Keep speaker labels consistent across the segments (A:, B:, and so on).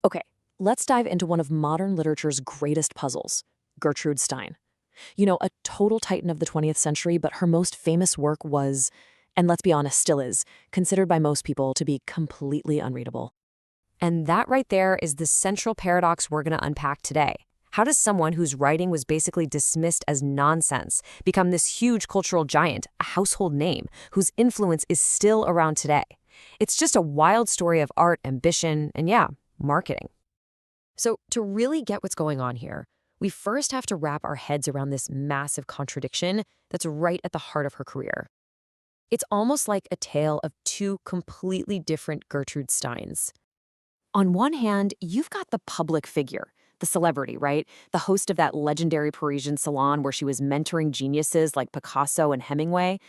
A: Okay, let's dive into one of modern literature's greatest puzzles, Gertrude Stein. A total titan of the 20th century, but her most famous work was, and let's be honest, still is, considered by most people to be completely unreadable.
B: And that right there is the central paradox we're going to unpack today. How does someone whose writing was basically dismissed as nonsense become this huge cultural giant, a household name, whose influence is still around today? It's just a wild story of art, ambition, and yeah, marketing. So to really get what's going on here, we first have to wrap our heads around this massive contradiction that's right at the heart of her career. It's almost like a tale of two completely different Gertrude Steins. On one hand, you've got the public figure, the celebrity, right? The host of that legendary Parisian salon where she was mentoring geniuses like Picasso and Hemingway.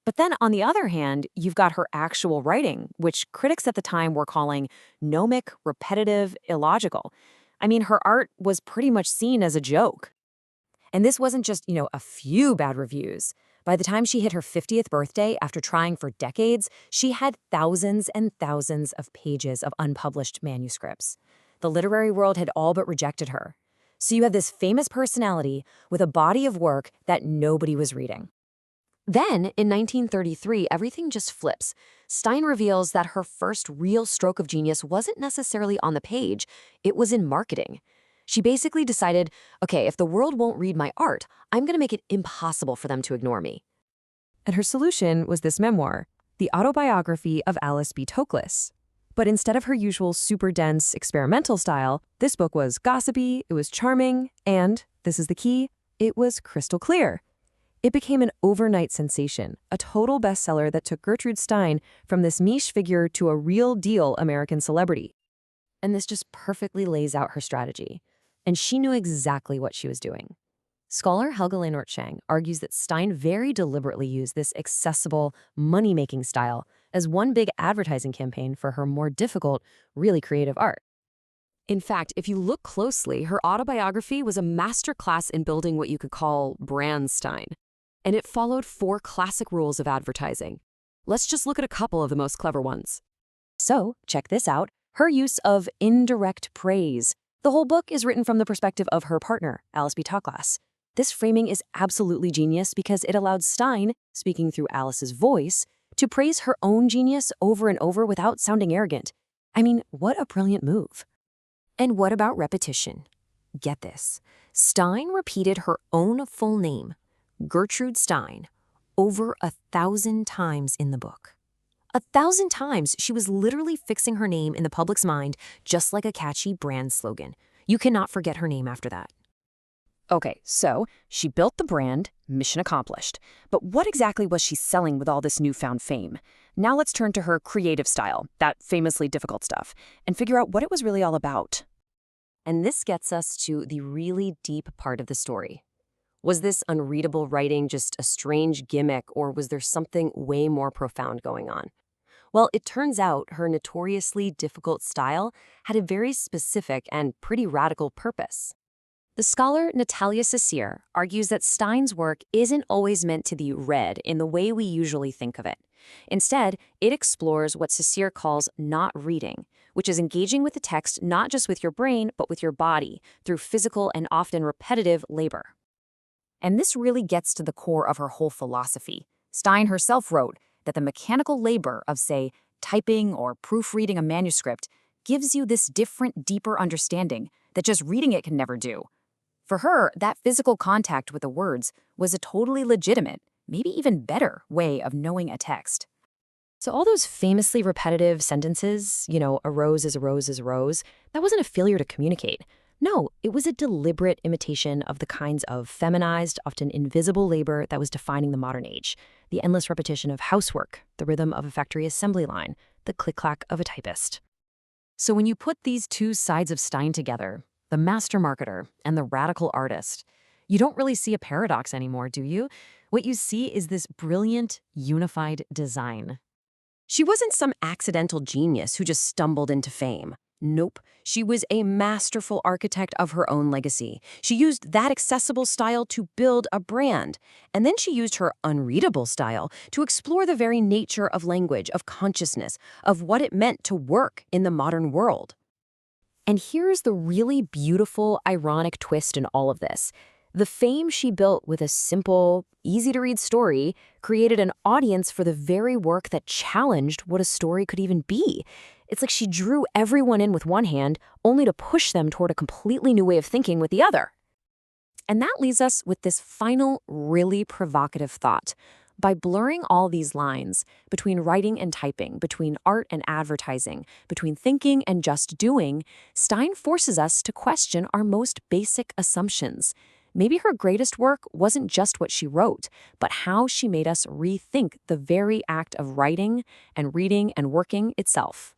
B: But then on the other hand, you've got her actual writing, which critics at the time were calling gnomic, repetitive, illogical. I mean, her art was pretty much seen as a joke. And this wasn't just, a few bad reviews. By the time she hit her 50th birthday, after trying for decades, she had thousands and thousands of pages of unpublished manuscripts. The literary world had all but rejected her. So you have this famous personality with a body of work that nobody was reading. Then, in 1933, everything just flips. Stein reveals that her first real stroke of genius wasn't necessarily on the page, it was in marketing. She basically decided, okay, if the world won't read my art, I'm going to make it impossible for them to ignore me. And her solution was this memoir, The Autobiography of Alice B. Toklas. But instead of her usual super dense experimental style, this book was gossipy, it was charming, and, this is the key, it was crystal clear. It became an overnight sensation, a total bestseller that took Gertrude Stein from this niche figure to a real deal American celebrity. And this just perfectly lays out her strategy. And she knew exactly what she was doing. Scholar Helga Lehnert argues that Stein very deliberately used this accessible, money-making style as one big advertising campaign for her more difficult, really creative art. In fact, if you look closely, her autobiography was a masterclass in building what you could call brand Stein. And it followed 4 classic rules of advertising. Let's just look at a couple of the most clever ones. So, check this out, her use of indirect praise. The whole book is written from the perspective of her partner, Alice B. Toklas. This framing is absolutely genius because it allowed Stein, speaking through Alice's voice, to praise her own genius over and over without sounding arrogant. I mean, what a brilliant move. And what about repetition? Get this. Stein repeated her own full name, Gertrude Stein, over 1,000 times in the book. 1,000 times, she was literally fixing her name in the public's mind just like a catchy brand slogan. You cannot forget her name after that. Okay, so she built the brand, mission accomplished. But what exactly was she selling with all this newfound fame? Now let's turn to her creative style, that famously difficult stuff, and figure out what it was really all about. And this gets us to the really deep part of the story. Was this unreadable writing just a strange gimmick, or was there something way more profound going on? Well, it turns out her notoriously difficult style had a very specific and pretty radical purpose. The scholar Natalia Saussure argues that Stein's work isn't always meant to be read in the way we usually think of it. Instead, it explores what Saussure calls not reading, which is engaging with the text not just with your brain, but with your body, through physical and often repetitive labor. And this really gets to the core of her whole philosophy. Stein herself wrote that the mechanical labor of, say, typing or proofreading a manuscript gives you this different, deeper understanding that just reading it can never do. For her, that physical contact with the words was a totally legitimate, maybe even better, way of knowing a text. So all those famously repetitive sentences, a rose is a rose is a rose, that wasn't a failure to communicate. No, it was a deliberate imitation of the kinds of feminized, often invisible labor that was defining the modern age. The endless repetition of housework, the rhythm of a factory assembly line, the click-clack of a typist. So when you put these two sides of Stein together, the master marketer and the radical artist, you don't really see a paradox anymore, do you? What you see is this brilliant, unified design. She wasn't some accidental genius who just stumbled into fame. Nope, she was a masterful architect of her own legacy. She used that accessible style to build a brand. And then she used her unreadable style to explore the very nature of language, of consciousness, of what it meant to work in the modern world. And here's the really beautiful, ironic twist in all of this. The fame she built with a simple, easy-to-read story created an audience for the very work that challenged what a story could even be. It's like she drew everyone in with one hand, only to push them toward a completely new way of thinking with the other. And that leaves us with this final, really provocative thought. By blurring all these lines between writing and typing, between art and advertising, between thinking and just doing, Stein forces us to question our most basic assumptions. Maybe her greatest work wasn't just what she wrote, but how she made us rethink the very act of writing and reading and working itself.